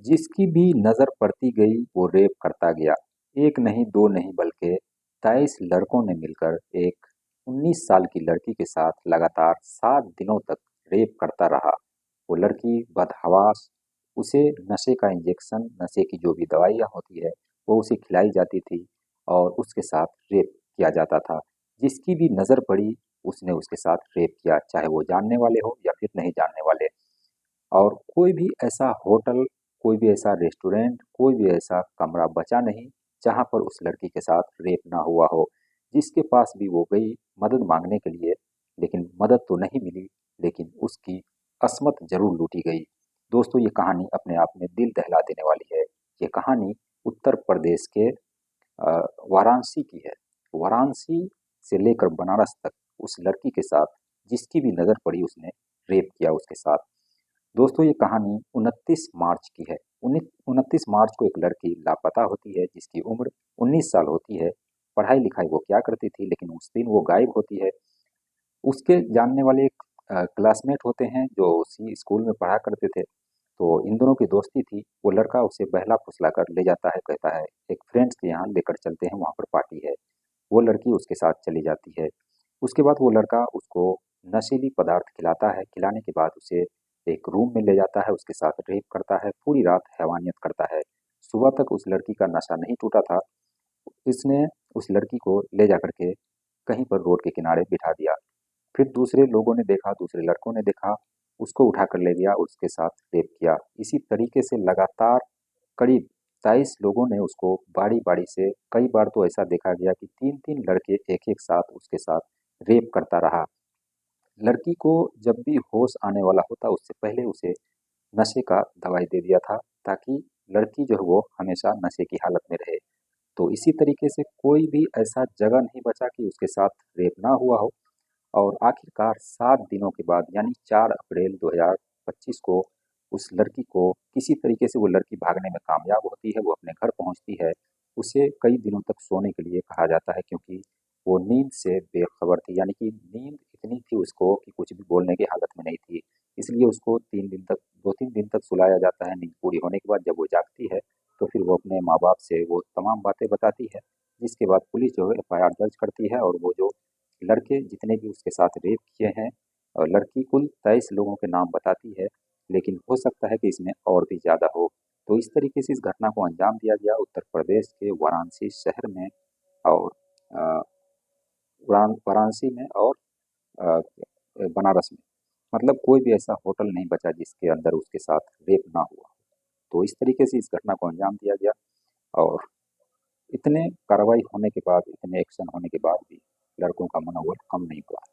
जिसकी भी नज़र पड़ती गई वो रेप करता गया। एक नहीं, दो नहीं, बल्कि 23 लड़कों ने मिलकर एक 19 साल की लड़की के साथ लगातार 7 दिनों तक रेप करता रहा। वो लड़की बदहवास, उसे नशे का इंजेक्शन, नशे की जो भी दवाइयाँ होती है, वो उसे खिलाई जाती थी और उसके साथ रेप किया जाता था। जिसकी भी नज़र पड़ी, उसने उसके साथ रेप किया, चाहे वो जानने वाले हो या फिर नहीं जानने वाले। और कोई भी ऐसा होटल, कोई भी ऐसा रेस्टोरेंट, कोई भी ऐसा कमरा बचा नहीं जहाँ पर उस लड़की के साथ रेप ना हुआ हो। जिसके पास भी वो गई मदद मांगने के लिए, लेकिन मदद तो नहीं मिली, लेकिन उसकी अस्मत जरूर लूटी गई। दोस्तों, ये कहानी अपने आप में दिल दहला देने वाली है। ये कहानी उत्तर प्रदेश के वाराणसी की है। वाराणसी से लेकर बनारस तक उस लड़की के साथ जिसकी भी नज़र पड़ी उसने रेप किया उसके साथ। दोस्तों, ये कहानी 29 मार्च की है। 29 मार्च को एक लड़की लापता होती है जिसकी उम्र 19 साल होती है। पढ़ाई लिखाई वो क्या करती थी, लेकिन उस दिन वो गायब होती है। उसके जानने वाले एक क्लासमेट होते हैं जो उसी स्कूल में पढ़ा करते थे। तो इन दोनों की दोस्ती थी। वो लड़का उसे बहला फुसला कर ले जाता है, कहता है एक फ्रेंड्स के यहाँ लेकर चलते हैं, वहाँ पर पार्टी है। वो लड़की उसके साथ चली जाती है। उसके बाद वो लड़का उसको नशीली पदार्थ खिलाता है। खिलाने के बाद उसे एक रूम में ले जाता है, उसके साथ रेप करता है, पूरी रात हैवानियत करता है। सुबह तक उस लड़की का नशा नहीं टूटा था। इसने उस लड़की को ले जा करके कहीं पर रोड के किनारे बिठा दिया। फिर दूसरे लोगों ने देखा, दूसरे लड़कों ने देखा, उसको उठा कर ले गया और उसके साथ रेप किया। इसी तरीके से लगातार करीब 23 लोगों ने उसको बारी-बारी से, कई बार तो ऐसा देखा गया कि 3-3 लड़के एक-एक साथ उसके साथ रेप करता रहा। लड़की को जब भी होश आने वाला होता, उससे पहले उसे नशे का दवाई दे दिया था, ताकि लड़की जो है वो हमेशा नशे की हालत में रहे। तो इसी तरीके से कोई भी ऐसा जगह नहीं बचा कि उसके साथ रेप ना हुआ हो। और आखिरकार 7 दिनों के बाद, यानी 4 अप्रैल 2025 को उस लड़की को किसी तरीके से, वो लड़की भागने में कामयाब होती है, वो अपने घर पहुंचती है। उसे कई दिनों तक सोने के लिए कहा जाता है, क्योंकि वो नींद से बेखबर थी, यानी कि नींद इतनी थी उसको कि कुछ भी बोलने की हालत में नहीं थी। इसलिए उसको 3 दिन तक, 2-3 दिन तक सुलाया जाता है। नींद पूरी होने के बाद जब वो जागती है, तो फिर वो अपने माँ-बाप से वो तमाम बातें बताती है। जिसके बाद पुलिस जो है एफआईआर दर्ज करती है और वो जो लड़के जितने भी उसके साथ रेप किए हैं, और लड़की कुल 23 लोगों के नाम बताती है, लेकिन हो सकता है कि इसमें और भी ज़्यादा हो। तो इस तरीके से इस घटना को अंजाम दिया गया उत्तर प्रदेश के वाराणसी शहर में, और अ, वाराणसी में और अ, बनारस में। मतलब कोई भी ऐसा होटल नहीं बचा जिसके अंदर उसके साथ रेप ना हुआ। तो इस तरीके से इस घटना को अंजाम दिया गया। और इतने कार्रवाई होने के बाद, इतने एक्शन होने के बाद भी लड़कों का मनोबल कम नहीं हुआ।